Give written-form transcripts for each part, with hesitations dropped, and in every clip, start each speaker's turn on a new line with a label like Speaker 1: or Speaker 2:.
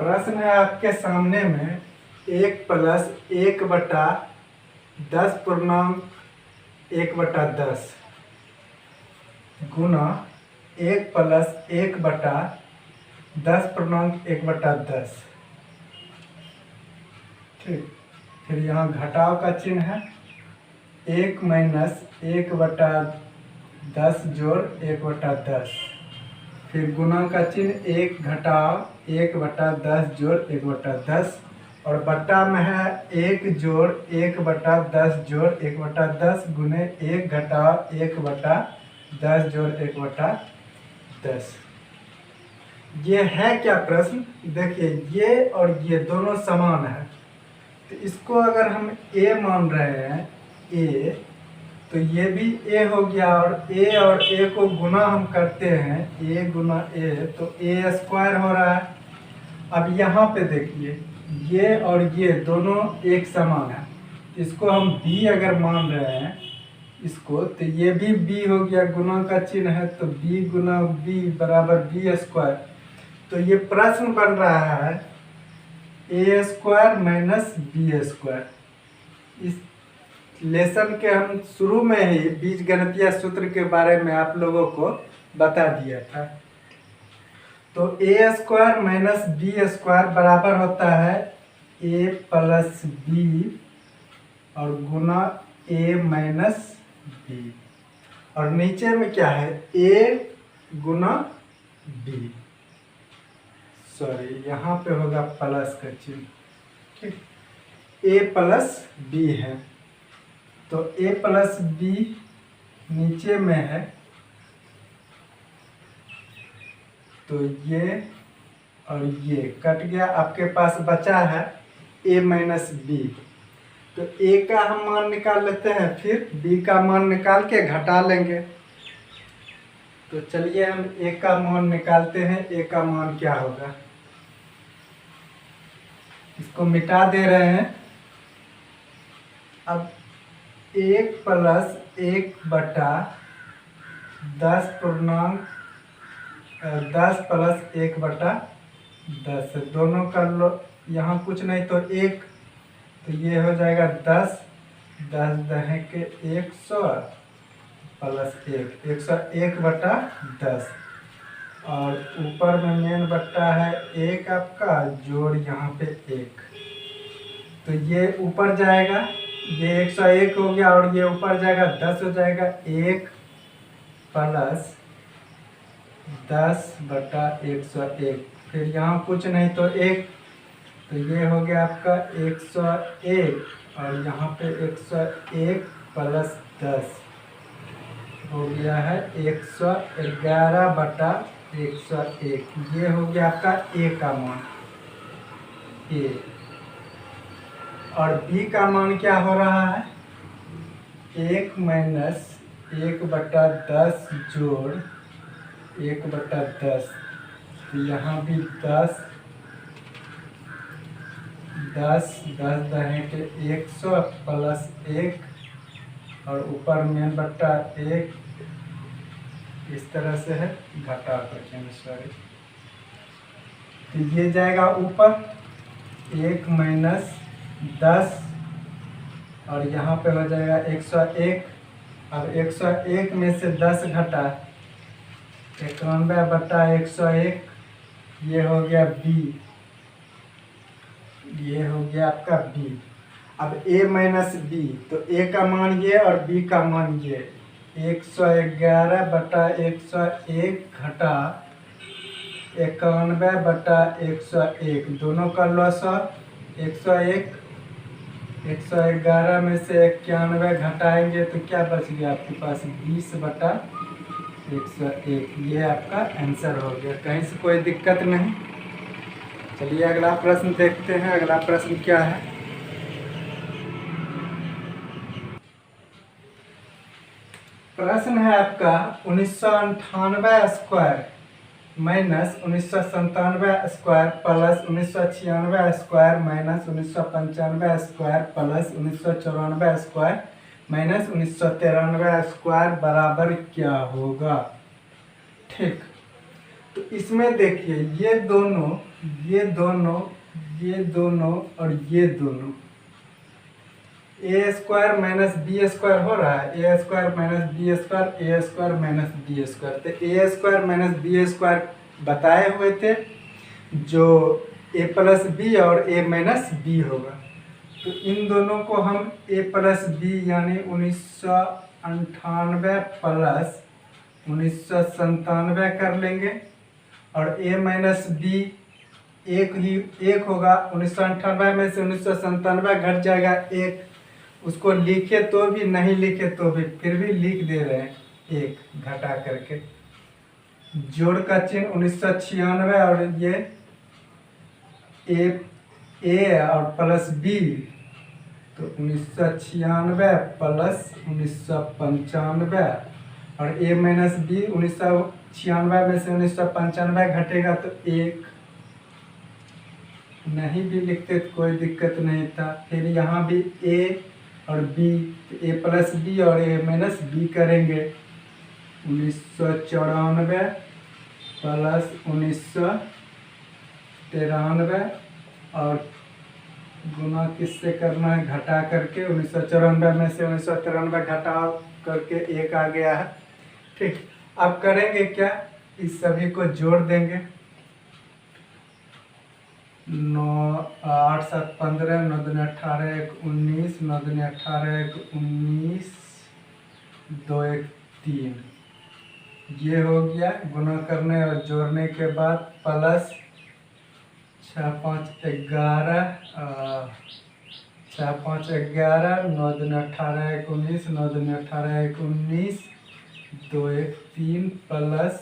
Speaker 1: प्रश्न है आपके सामने में 1+1/10 गुना 1+1/10 ठीक। फिर यहाँ घटाव का चिन्ह है 1-1/10 जोड़ 1/10। फिर गुना का चिन्ह 1 घटाव 1/10 जोड़ 1/10 और बट्टा में है 1 जोड़ 1/10 जोड़ 1/10 गुने 1 घटाव 1/10 जोड़ 1/10। ये है क्या प्रश्न? देखिए ये और ये दोनों समान है, तो इसको अगर हम a मान रहे हैं a, तो ये भी a हो गया और a को गुना हम करते हैं a गुना a, तो a² हो रहा है। अब यहाँ पे देखिए ये और ये दोनों एक समान है, इसको हम b अगर मान रहे हैं इसको, तो ये भी b हो गया, गुना का चिन्ह है तो b गुना b बराबर b²। तो ये प्रश्न बन रहा है a² माइनस b²। इस लेसन के हम शुरू में ही बीजगणितीय सूत्र के बारे में आप लोगों को बता दिया था। तो a² माइनस b² बराबर होता है a प्लस b और गुना a माइनस b, और नीचे में क्या है a गुना b, सॉरी यहाँ पे होगा प्लस का चिन्ह, ठीक। a प्लस b है, तो a प्लस b नीचे में है, तो ये और ये कट गया, आपके पास बचा है a माइनस b। तो a का हम मान निकाल लेते हैं, फिर b का मान निकाल के घटा लेंगे। तो चलिए हम a का मान निकालते हैं, a का मान क्या होगा, इसको मिटा दे रहे हैं। अब 1 + 1/10 + 1/10 दोनों कर लो, यहाँ कुछ नहीं तो 1, तो ये हो जाएगा 10 10 के 100 प्लस 1 101/10, और ऊपर में मेन बट्टा है 1 आपका, जोड़ यहाँ पे 1, तो ये ऊपर जाएगा, ये 101 हो गया और ये ऊपर जाएगा 10 हो जाएगा, 1 + 10/101। फिर यहाँ कुछ नहीं तो 1, तो ये हो गया आपका 101 और यहाँ पे 101 + 10 हो गया है 111/101। ये हो गया आपका a का मान a, और b का मान क्या हो रहा है 1 - 1/10 जोड़ 1/10, तो यहाँ भी 10 10 के 100 प्लस 1 और ऊपर में बट्टा 1, इस तरह से है, घटा करके सॉरी, तो ये जाएगा ऊपर 1 - 10 और यहाँ पे हो जाएगा 101। अब 101 में से 10 घटा 91/101, ये हो गया b, ये हो गया आपका b। अब a माइनस b, तो a का मान ये और b का मान ये, 111/101 घटा 91/101, दोनों का लो 100, 101 111 में से 91 घटाएंगे तो क्या बच गया आपके पास 20/101। ये आपका आंसर हो गया, कहीं से कोई दिक्कत नहीं। चलिए अगला प्रश्न देखते हैं, अगला प्रश्न क्या है। प्रश्न है आपका 1998² minus 1997² plus 1996² minus 1995² plus 1994² minus 1993² बराबर क्या होगा। ठीक, तो इसमें देखिए ये दोनों ये दोनों और ये दोनों ए स्क्वायर माइनस बी स्क्वायर हो रहा है, a square minus B square, A square minus B square. तो ए स्क्वायर माइनस बी स्क्वायर बताए हुए थे जो ए प्लस बी और ए माइनस बी होगा। तो इन दोनों को हम ए प्लस बी यानी 1998 प्लस 1997 कर लेंगे और ए माइनस बी एक होगा। 1998 में से 1997 घट जाएगा एक, उसको लिखे तो भी नहीं लिखे तो भी फिर भी लिख दे रहे हैं एक घटा करके। जोड़ का चिन्ह 1996 और ये ए और प्लस बी, तो 1996 प्लस 1995 और ए माइनस बी 1996 में से 1995 घटेगा तो एक, नहीं भी लिखते तो कोई दिक्कत नहीं था। फिर यहाँ भी ए और बी, ए प्लस बी और ए माइनस बी करेंगे। 1994 प्लस 1993 और गुना किससे करना है, घटा करके। 1994 में से 1993 घटा करके एक आ गया है। ठीक, अब करेंगे क्या, इस सभी को जोड़ देंगे। 9 8 7 15 9 दूनी 18 1 19 9 दूनी 18 1 19 2 1 3, ये हो गया। गुना करने और जोड़ने के बाद प्लस 6 5 11 6 5 11 9 दूनी 18 1 19 9 दूनी 18 1 19 2 1 3 प्लस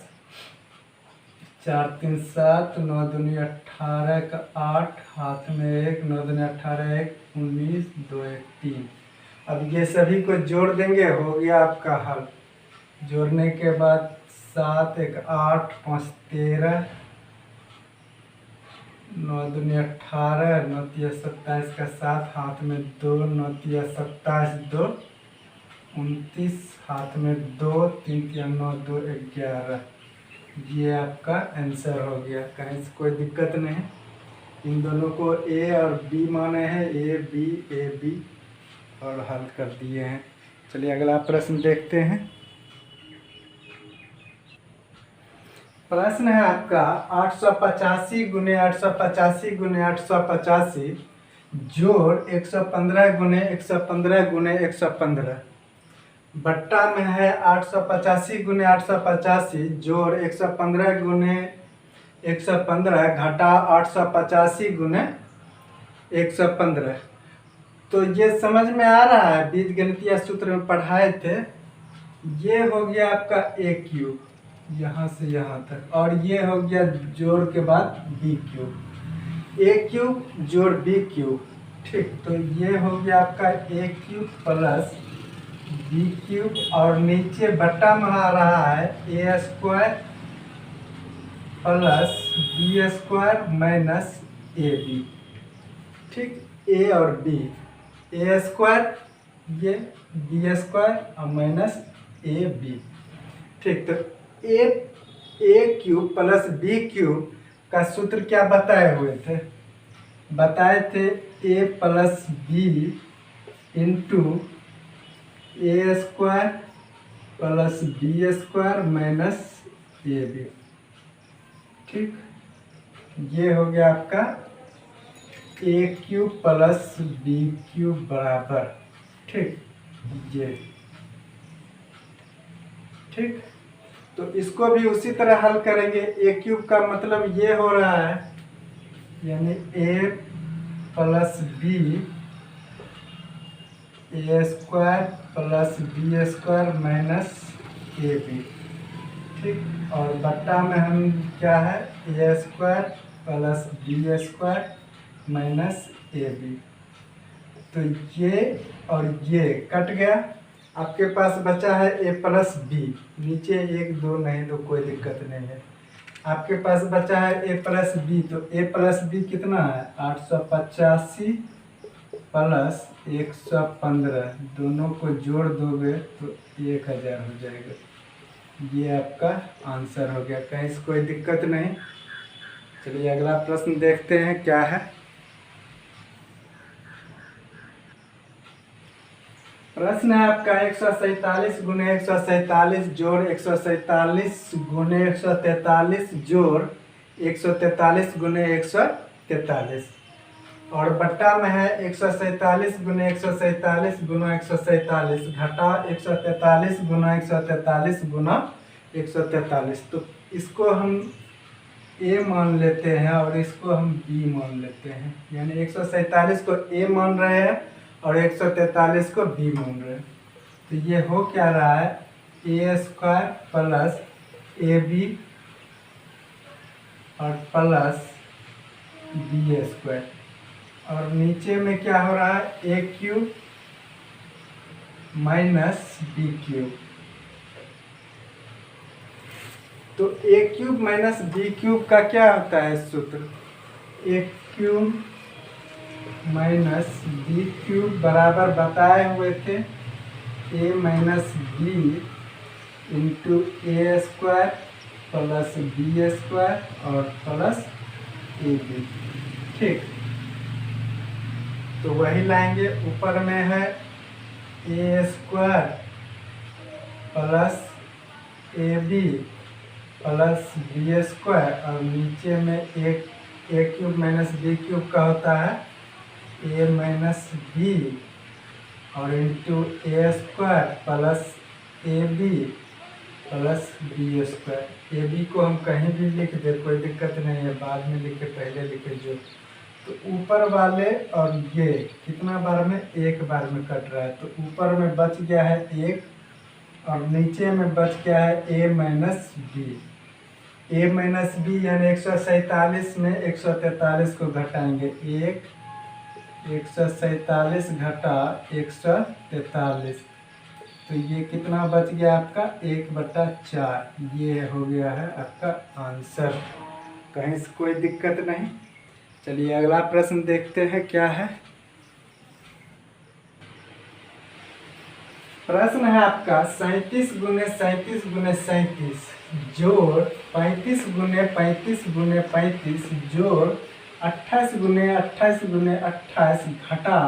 Speaker 1: 4 3 7 9 दूनी 18 का 8 हाथ में 1 9 दूनी 18 1 19 2 1 3। अब ये सभी को जोड़ देंगे, हो गया आपका हल। जोड़ने के बाद 7 1 8 5 13 9 दूनी 18 9 3 27 का 7 हाथ में 2 9 3 27 2 29 हाथ में 2 3 3 9 2 11। ये आपका आंसर हो गया, कहीं से कोई दिक्कत नहीं। इन दोनों को ए और बी माने हैं, ए बी और हल कर दिए हैं। चलिए अगला प्रश्न देखते हैं। प्रश्न है आपका 885 गुने 885 गुने 885 जोड़ 115 गुने 115 गुने 115 बट्टा में है 885 गुने 885 जोड़ 115 गुने 115 घटा 885 गुने 115। तो ये समझ में आ रहा है, बीजगणितीय सूत्र में पढ़ाए थे। ये हो गया आपका ए क्यूब यहाँ से यहाँ तक, और ये हो गया जोड़ के बाद बी क्यूब, ए क्यूब जोड़ बी क्यूब। ठीक, तो ये हो गया आपका ए क्यूब प्लस बी क्यूब और नीचे बट्टा में आ रहा है a square plus B square minus A B. ठीक, ए और बी, ए स्क्वायर ये बी स्क्वायर और माइनस ए बी। ठीक, तो a cube plus B cube का सूत्र क्या बताए हुए थे, बताए थे a plus b into A square plus B square minus A B. ठीक, ये हो गया आपका ए क्यूब प्लस बी क्यूब बराबर। ठीक, ये ठीक, तो इसको भी उसी तरह हल करेंगे। ए क्यूब का मतलब ये हो रहा है, यानी a plus b a square plus B square minus A B. ठीक, और बट्टा में हम क्या है a square plus B square minus A b. तो ये और ये कट गया, आपके पास बचा है ए प्लस बी, नीचे 1 2 नहीं तो कोई दिक्कत नहीं है। आपके पास बचा है ए प्लस बी, तो ए प्लस बी कितना है 885 प्लस 115, दोनों को जोड़ दोगे तो 1000 हो जाएगा। ये आपका आंसर हो गया, कहीं से कोई दिक्कत नहीं। चलिए अगला प्रश्न देखते हैं क्या है। प्रश्न है आपका 147 गुने 147 जोड़ 147 गुने 143 जोड़ 143 गुने 143 और बट्टा में है 147 गुने 147 गुना 147 घटा 143 गुना 143 गुना 143। तो इसको हम ए मान लेते हैं और इसको हम बी मान लेते हैं, यानी 147 को ए मान रहे हैं और 143 को बी मान रहे हैं। तो ये हो क्या रहा है, a square plus A B और प्लस बी स्क्वायर, और नीचे में क्या हो रहा है, a cube minus B cube. तो a cube minus B cube का क्या होता है सूत्र, ए क्यूब माइनस बी क्यूब बराबर बताए हुए थे ए माइनस बी इंटू ए स्क्वायर प्लस बी स्क्वायर और प्लस ए बी। ठीक, तो वही लाएंगे, ऊपर में है a square plus A B plus B square और नीचे में A cube minus B cube का होता है ए माइनस बी और into A square plus A B plus B square. A B को हम कहीं भी लिख दे, कोई दिक्कत नहीं है, बाद में लिखे पहले लिखे जो। तो ऊपर वाले और ये कितना बार में, एक बार में कट रहा है, तो ऊपर में बच गया है एक और नीचे में बच गया है A minus B. A minus B यानी 147 में 143 को घटाएंगे, 147 घटा 143, तो ये कितना बच गया आपका 1/4। ये हो गया है आपका आंसर, कहीं से कोई दिक्कत नहीं। चलिए अगला प्रश्न देखते हैं क्या है। प्रश्न है आपका 37 गुने 37 गुने 37 जोड़ 35 गुने 35 गुने 35 जोड़ 28 गुने 28 गुने 28 घटा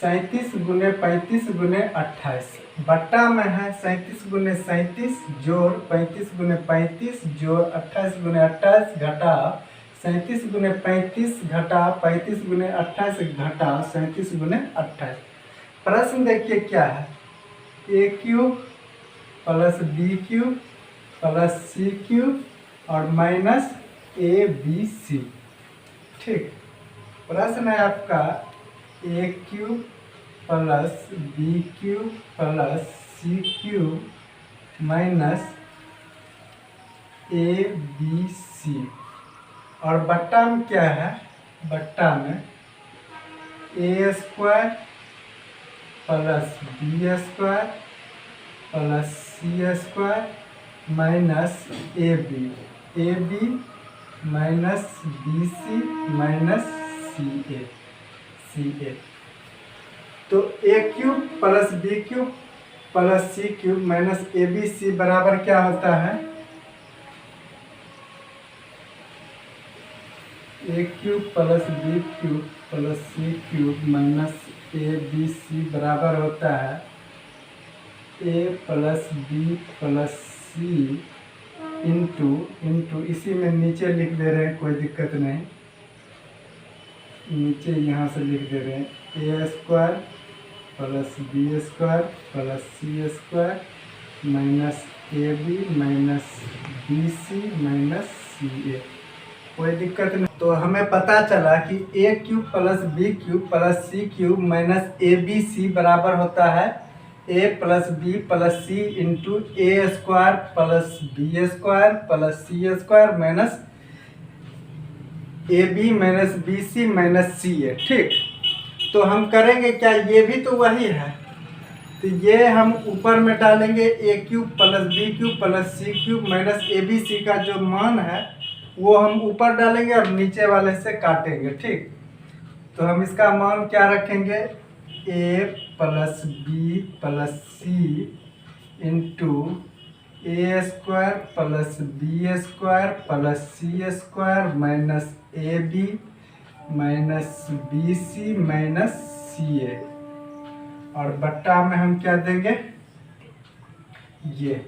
Speaker 1: 37 गुने 35 गुने 28 बट्टा में है 37 गुने 37 जोड़ 35 गुने 35 जोड़ 28 गुने 28 घटा 37 गुने 35 घटा 35 गुने 28 घटा 37 गुने 28। प्रश्न देखिए क्या है, a cube plus B cube plus c cube और माइनस ए बी सी। ठीक, प्रश्न है आपका ए cube plus B cube plus c cube minus ए बी सी और बट्टा में क्या है, बट्टा में a square plus B square plus c square minus A b minus b c minus c a. तो a cube plus B cube plus c cube minus A b c बराबर क्या होता है, a cube plus B cube plus c cube minus A b c बराबर होता है a plus b plus c into इसी में नीचे लिख दे रहे हैं, कोई दिक्कत नहीं, नीचे यहाँ से लिख दे रहे हैं a square plus B square plus c square minus A b minus b c minus c a, कोई दिक्कत नहीं। तो हमें पता चला कि a cube plus B cube plus c cube minus A b c बराबर होता है a plus b plus c into A square plus B square plus c square minus A b minus b c minus c a. ठीक, तो हम करेंगे क्या, ये भी तो वही है, तो ये हम ऊपर में डालेंगे a cube plus B cube plus c cube minus A b c का जो मान है वो हम ऊपर डालेंगे और नीचे वाले से काटेंगे। ठीक, तो हम इसका मान क्या रखेंगे, a plus b plus c into A square plus B square plus c square minus A b minus b c minus c a, और बट्टा में हम क्या देंगे, ये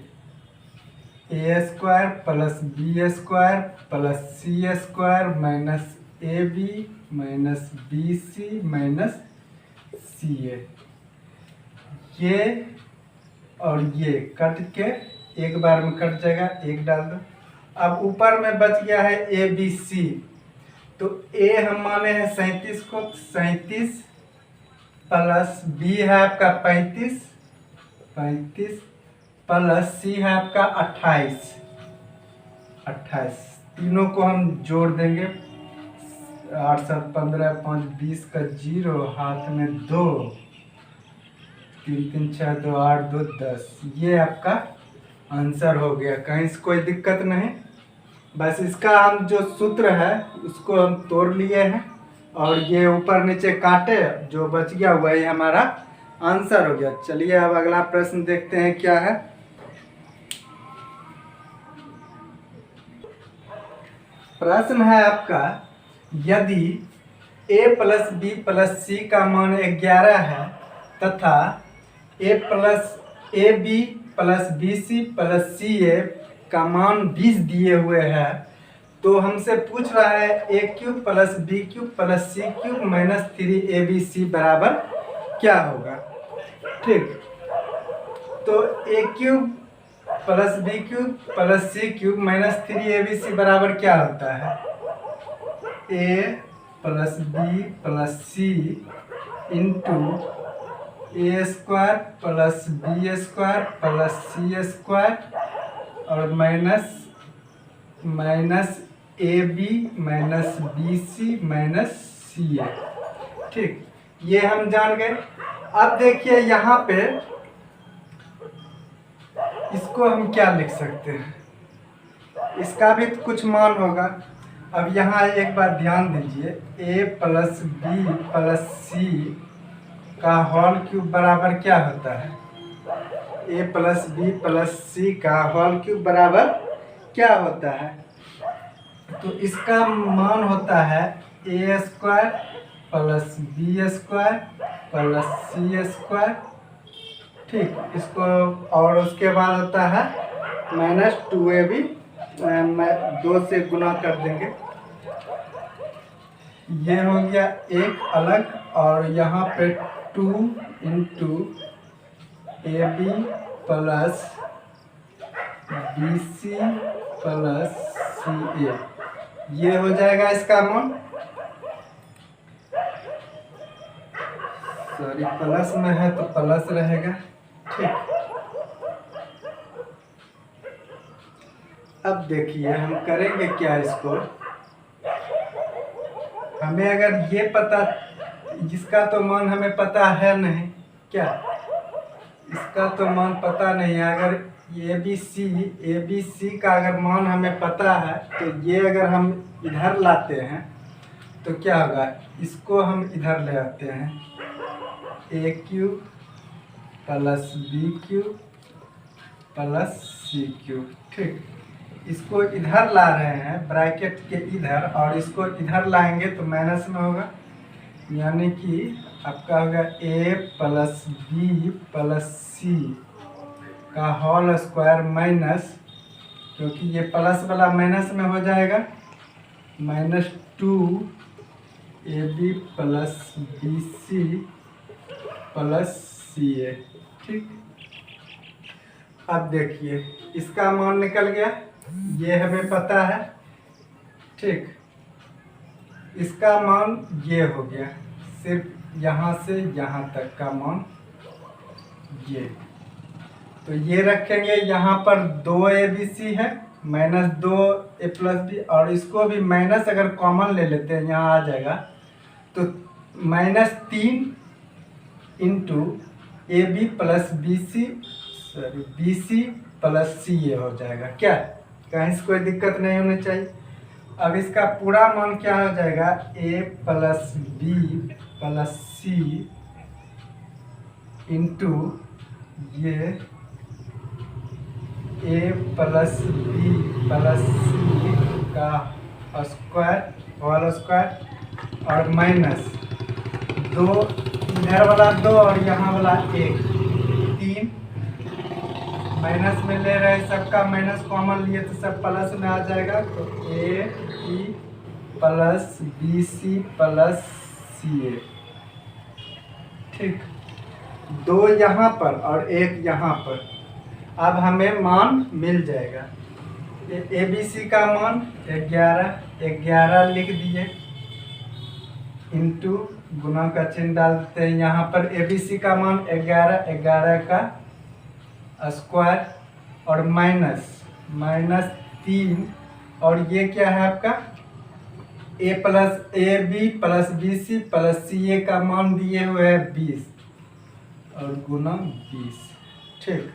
Speaker 1: a square plus B square plus c square minus A b minus b c minus c a. ये और ये कट के एक बार में कट जाएगा, एक डाल दो। अब ऊपर में बच गया है ए बी सी, तो ए हम माने हैं 37 को, 37 प्लस बी है आपका 35 प्लस सी है आपका 28, तीनों को हम जोड़ देंगे। 8 7 15 5 20 का 0, हाथ में 2, 3 3 6 2 8 2 10। ये आपका आंसर हो गया, कहीं से कोई दिक्कत नहीं। बस इसका हम जो सूत्र है उसको हम तोड़ लिए हैं, और ये ऊपर नीचे काटे, जो बच गया वही हमारा आंसर हो गया। चलिए अब अगला प्रश्न देखते हैं क्या है। प्रश्न है आपका, यदि a plus b plus c का मान 11 है तथा a B plus b c plus c a का मान 20 दिए हुए हैं, तो हमसे पूछ रहा है a cube plus B cube plus c cube minus 3 a b c बराबर क्या होगा। ठीक, तो a cube plus B cube plus c cube minus 3 a b c बराबर क्या होता है, a plus b plus c into A square plus B square plus c square और minus A b minus b c minus c a. ठीक, ये हम जान गए। अब देखिए यहाँ पे इसको हम क्या लिख सकते हैं, इसका भी कुछ मान होगा। अब यहाँ एक बार ध्यान दीजिए, ए प्लस बी प्लस सी का होल क्यूब बराबर क्या होता है, a plus b plus c का होल क्यूब बराबर क्या होता है, तो इसका मान होता है a square plus B square plus c square. ठीक, इसको और उसके बाद होता है माइनस 2ab, 2 से गुना कर देंगे, ये हो गया एक अलग, और यहाँ पे 2 into a B plus b c plus c a, ये हो जाएगा इसका मान। सॉरी, प्लस में है तो प्लस रहेगा। ठीक, अब देखिए हम करेंगे क्या, इसको हमें अगर ये पता, जिसका तो मान हमें पता है नहीं, क्या इसका तो मान पता नहीं है। अगर ए बी सी का अगर मान हमें पता है, तो ये अगर हम इधर लाते हैं तो क्या होगा, इसको हम इधर ले आते हैं, a cube plus B cube plus c cube. ठीक, इसको इधर ला रहे हैं ब्रैकेट के इधर, और इसको इधर लाएंगे तो माइनस में होगा, यानी कि आपका होगा a plus b plus c का होल स्क्वायर माइनस, क्योंकि ये प्लस वाला माइनस में हो जाएगा, minus 2 a B plus b c plus c a. ठीक, अब देखिए इसका मान निकल गया, ये हमें पता है। ठीक, इसका मान ये हो गया, सिर्फ यहाँ से यहाँ तक का मान ये, तो ये रखेंगे। यहाँ पर 2 ए बी सी है, माइनस 2 ए प्लस बी, और इसको भी माइनस अगर कॉमन ले लेते हैं, यहाँ आ जाएगा, तो minus 3 into a B plus b c, sorry b c plus c a हो जाएगा। क्या, कहीं से कोई दिक्कत नहीं होनी चाहिए। अब इसका पूरा मान क्या हो जाएगा, ए plus b plus c into ये ए प्लस बी प्लस सी का स्क्वायर होल स्क्वायर और माइनस 2 इधर वाला 2 और यहाँ वाला 1 3 माइनस में ले रहे हैं, सबका माइनस कॉमन लिए तो सब प्लस में आ जाएगा। तो a B plus b c plus c a, ठीक, 2 यहाँ पर और 1 यहाँ पर। अब हमें मान मिल जाएगा। ए बी सी का मान 11 लिख दिए, इंटू गुना का चिन्ह डालते हैं। यहाँ पर ए बी सी का मान 11 का स्क्वायर और माइनस 3 और ये क्या है आपका a B plus b c plus c a का मान दिए हुए हैं 20 और गुना 20, ठीक।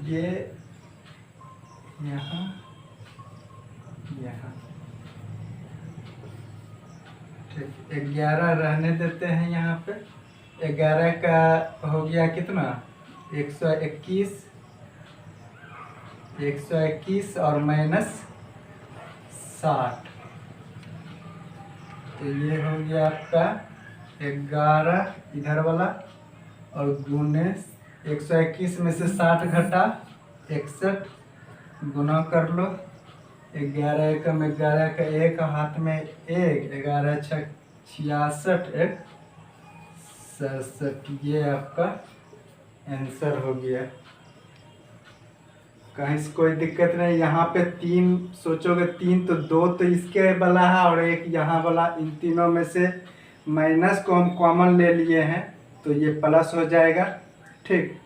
Speaker 1: ये यहाँ ठीक, 11 रहने देते हैं यहाँ पे। 11 का हो गया कितना 121 और माइनस 60, तो ये हो गया आपका 11 इधर वाला और गुने 121 में से 60 घटा 61, गुना कर लो। 11 एकम 11 का 1 हाथ में 1, 11 छः 66 1 67, ये आपका आंसर हो गया। कहीं से कोई दिक्कत नहीं। यहाँ पे 3 सोचोगे 3 तो 2 तो इसके वाला है और 1 यहाँ वाला, इन तीनों में से माइनस को हम कॉमन ले लिए हैं तो ये प्लस हो जाएगा, ठीक।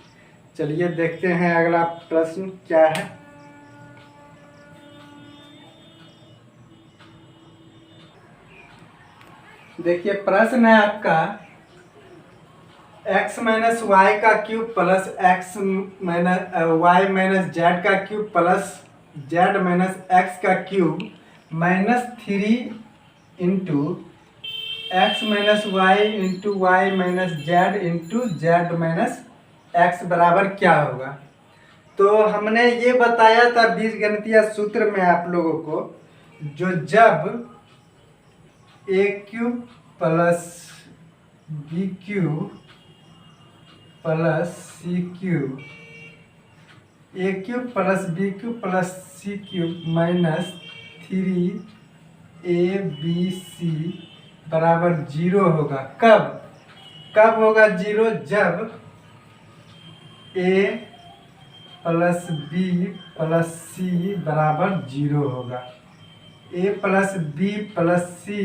Speaker 1: चलिए देखते हैं अगला प्रश्न क्या है। देखिए प्रश्न है आपका x माइनस वाई का cube plus x minus y minus z का cube plus z minus x का cube minus 3 into x minus y into y minus z into z minus x बराबर क्या होगा। तो हमने ये बताया था बीजगणितीय सूत्र में आप लोगों को, जो जब a cube plus B cube plus c cube, a cube plus B cube plus c cube minus 3abc बराबर 0 होगा। कब होगा 0? जब a plus b plus c बराबर 0 होगा। A plus b plus c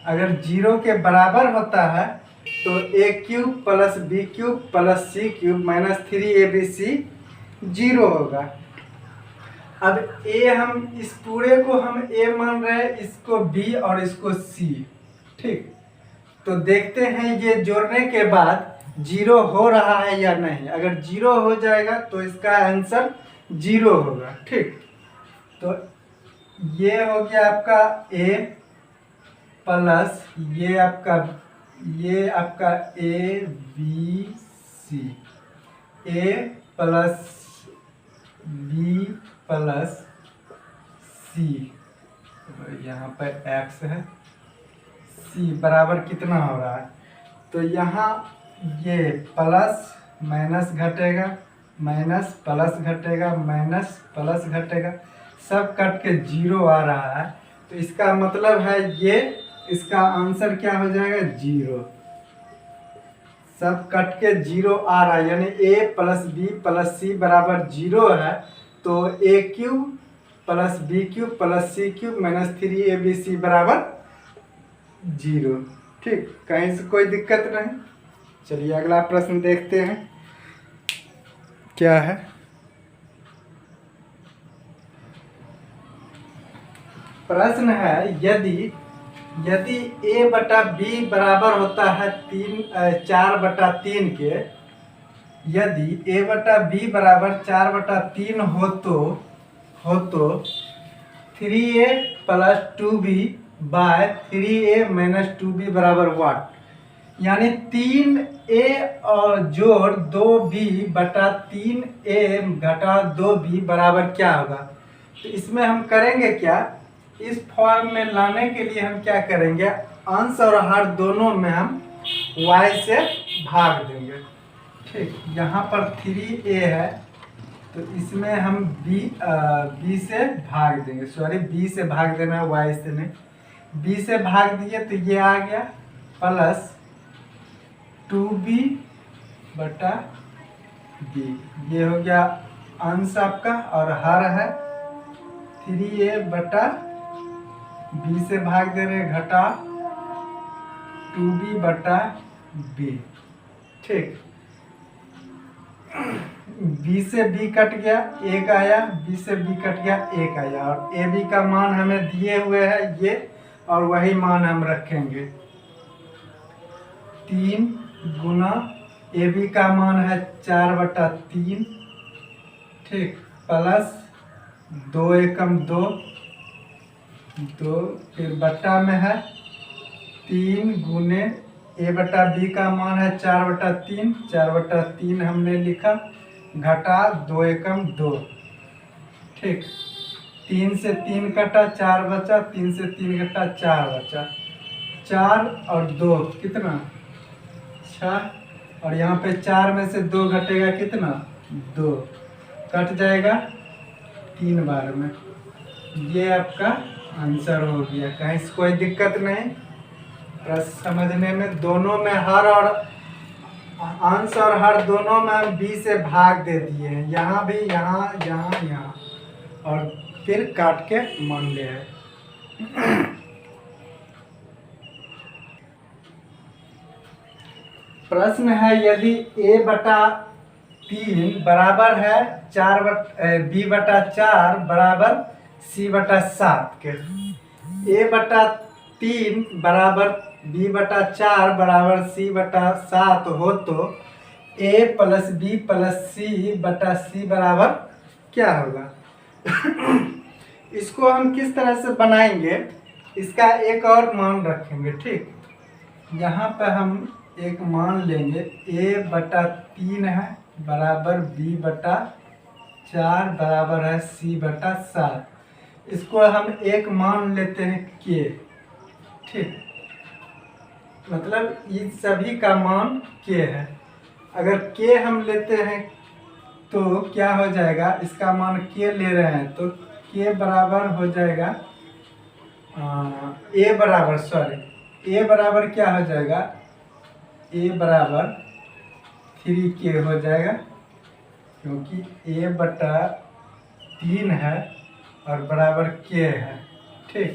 Speaker 1: अगर 0 के बराबर होता है तो a cube plus B cube plus c cube minus 3abc 0 होगा। अब ए, हम इस पूरे को हम ए मान रहे हैं, इसको बी और इसको सी, ठीक। तो देखते हैं ये जोड़ने के बाद 0 हो रहा है या नहीं। अगर 0 हो जाएगा तो इसका आंसर 0 होगा, ठीक। तो ये हो गया आपका ए प्लस ये आपका a b c, a plus b plus c, यहाँ पर एक्स है, सी बराबर कितना हो रहा है। तो यहाँ ये प्लस माइनस घटेगा, माइनस प्लस घटेगा, माइनस प्लस घटेगा, सब कट के 0 आ रहा है। तो इसका मतलब है ये, इसका आंसर क्या हो जाएगा 0। सब कट के 0 आ रहा है, यानी a plus b plus c बराबर 0 है। तो a cube plus B cube plus c cube minus 3abc बराबर 0, ठीक। कहीं से कोई दिक्कत नहीं। चलिए अगला प्रश्न देखते हैं क्या है। प्रश्न है यदि a बटा b बराबर होता है 4/3 के, यदि a बटा b बराबर 4/3 हो तो 3a plus 2b bye 3a minus 2b बराबर व्हाट। यानी 3a और जोड़ 2b बटा 3a घटा 2b बराबर क्या होगा। तो इसमें हम करेंगे क्या, इस फॉर्म में लाने के लिए हम क्या करेंगे, अंश और हर दोनों में हम y से भाग देंगे। ठीक, यहाँ पर 3a है तो इसमें हम b से भाग देंगे, सॉरी b से भाग देना है, y से नहीं। b से भाग दिए तो ये आ गया प्लस 2b बटा b, ये हो गया अंश आपका, और हर है 3a बटा b से भाग दे रहे घटा 2b बटा b। ठीक, b से b कट गया, एक आया, b से b कट गया, एक आया, और ए बी का मान हमें दिए हुए है ये, और वही मान हम रखेंगे। 3 गुना ए बी का मान है 4/3, ठीक, प्लस 2 एकम 2, फिर बट्टा में है 3 गुने ए बटा बी का मान है 4/3, 4/3 हमने लिखा, घटा 2 एकम 2, ठीक, 3 से 3 कटा 4 बचा, 3 से 3 कटा 4 बचा, 4 और 2 कितना 6, और यहाँ पे 4 में से 2 घटेगा कितना 2, कट जाएगा 3 बार में। ये आपका आंसर हो गया, कहीं से कोई दिक्कत नहीं। प्रश्न समझने में दोनों में हर और अंश और हर दोनों में हम b से भाग दे दिए हैं, यहाँ भी, यहाँ यहाँ यहाँ, और फिर काट के मान ले है। प्रश्न है यदि a बटा 3 बराबर है b बटा 4 बराबर c बटा 7 के, a बटा 3 बराबर b बटा 4 बराबर c बटा 7 हो तो a plus b plus c बटा c बराबर क्या होगा। इसको हम किस तरह से बनाएंगे, इसका एक और मान रखेंगे। ठीक, यहाँ पे हम एक मान लेंगे, a बटा 3 है बराबर b बटा 4 बराबर है c बटा 7। इसको हम एक मान लेते हैं k, ठीक, मतलब इस सभी का मान k है। अगर k हम लेते हैं तो क्या हो जाएगा, इसका मान k ले रहे हैं तो k बराबर हो जाएगा a बराबर, सॉरी a बराबर क्या हो जाएगा, a बराबर 3k हो जाएगा, क्योंकि a बटा 3 है और बराबर k है। ठीक,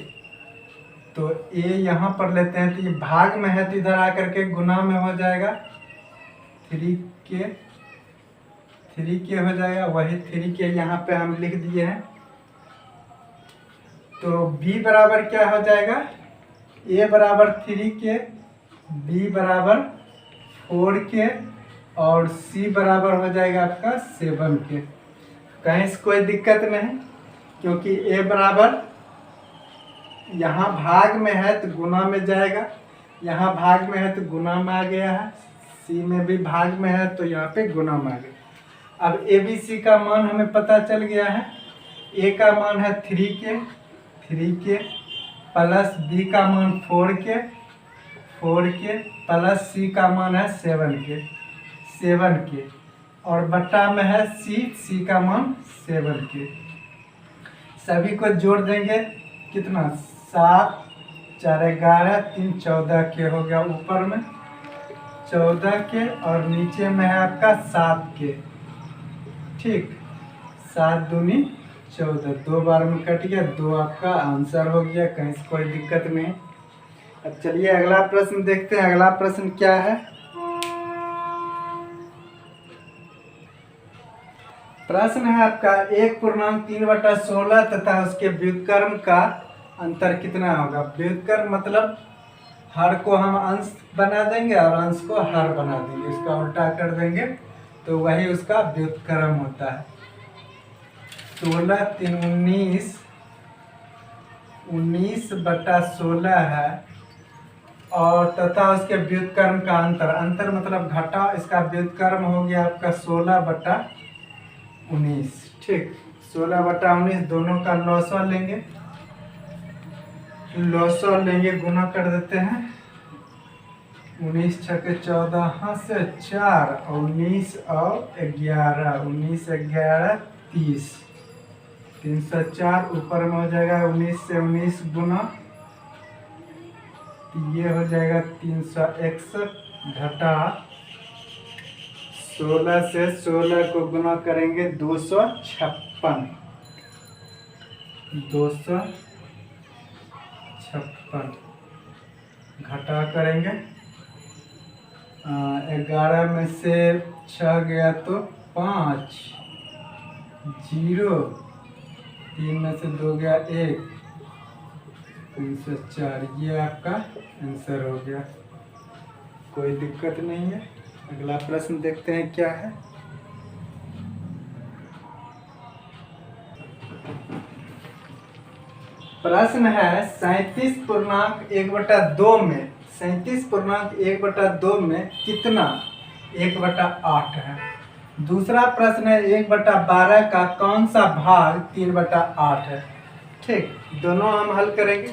Speaker 1: तो a यहाँ पर लेते हैं तो ये भाग में है तो इधर आकर के गुना में हो जाएगा, 3k हो जाएगा, वही 3k यहाँ पे हम लिख दिए हैं। तो b बराबर क्या हो जाएगा, a बराबर 3k, b बराबर 4k और c बराबर हो जाएगा आपका 7k। कहीं से कोई दिक्कत नहीं, क्योंकि a बराबर यहाँ भाग में है तो गुना में जाएगा, यहाँ भाग में है तो गुना में आ गया है, c में भी भाग में है तो यहाँ पे गुना में आ गया। अब ए बी सी का मान हमें पता चल गया है, a का मान है 3k प्लस b का मान 4k प्लस c का मान है 7k, और बट्टा में है c का मान 7k। सभी को जोड़ देंगे, कितना 7 4 11 3 14k हो गया, ऊपर में 14k और नीचे में है आपका 7k। ठीक, 7 दूनी 14, 2 बार में कट गया, 2 आपका आंसर हो गया, कहीं से कोई दिक्कत नहीं। अब चलिए अगला प्रश्न देखते हैं। अगला प्रश्न क्या है, प्रश्न है आपका 1.3/16 तथा उसके व्युत्क्रम का अंतर कितना होगा। व्युत्क्रम मतलब हर को हम अंश बना देंगे और अंश को हर बना देंगे, इसका उल्टा कर देंगे तो वही उसका व्युत्क्रम होता है। 16 3 19 19/16 है और तथा उसके व्युत्क्रम का अंतर, अंतर मतलब घटा, इसका व्युत्क्रम हो गया आपका 16/19। ठीक, 16/19 दोनों का लॉसवा लेंगे, लॉसवा लेंगे, गुना कर देते हैं। 19 छके 14, हाँ से 4, 19 और 11, 19 11 30, 304 ऊपर में हो जाएगा 19 से 19 गुना, ये हो जाएगा 361 घटा 16 से 16 को गुना करेंगे 256, 256 घटा करेंगे 11 में से 6 गया तो 5, 0, 3 में से 2 गया 1, 304। ये आपका आंसर हो गया, कोई दिक्कत नहीं है। अगला प्रश्न देखते हैं क्या है। प्रश्न है 37.1/2 में, 37.1/2 में कितना 1/8 है। दूसरा प्रश्न है 1/12 का कौन सा भाग 3/8 है। ठीक, दोनों हम हल करेंगे।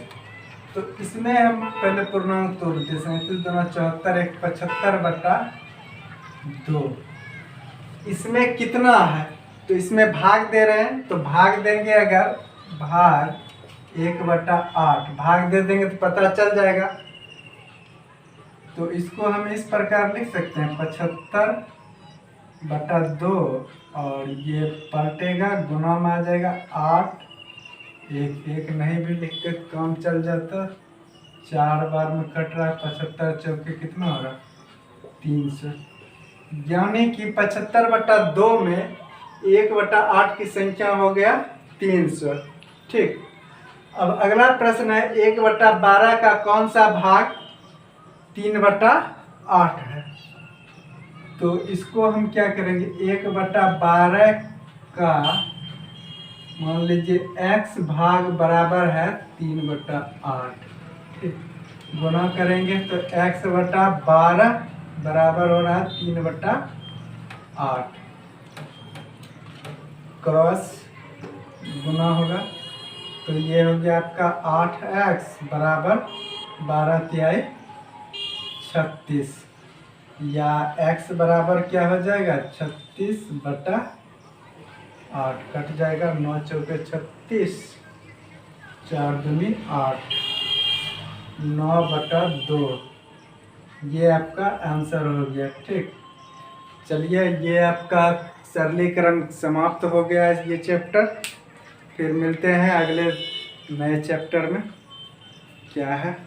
Speaker 1: तो इसमें हम पहले पूर्णांक तोड़ देते हैं। 37 दूना 74, 1 75/2। इसमें कितना है, तो इसमें भाग दे रहे हैं तो भाग देंगे, अगर भाग 1/8 भाग दे देंगे तो पता चल जाएगा। तो इसको हम इस प्रकार लिख सकते हैं 75/2, और ये पलटेगा, गुना में आ जाएगा 8, 1 नहीं भी लिखते तो काम चल जाता। 4 बार में कट रहा है, 75 चौके कितना हो रहा, 300। यानी कि 75/2 में 1/8 की संख्या हो गया 300। ठीक, अब अगला प्रश्न है 1/12 का कौन सा भाग 3/8 है। तो इसको हम क्या करेंगे, 1/12 का मान लीजिए x भाग बराबर है 3/8। ठीक, गुना करेंगे तो x/12 बराबर हो रहा है 3/8, क्रॉस गुना होगा तो ये हो गया आपका 8x बराबर 12×3 36, या x बराबर क्या हो जाएगा 36/8, कट जाएगा 9 चौके 36, 4 दूनी 8, 9/2। ये आपका आंसर हो गया। ठीक, चलिए ये आपका सरलीकरण समाप्त हो गया है ये चैप्टर। फिर मिलते हैं अगले नए चैप्टर में, क्या है।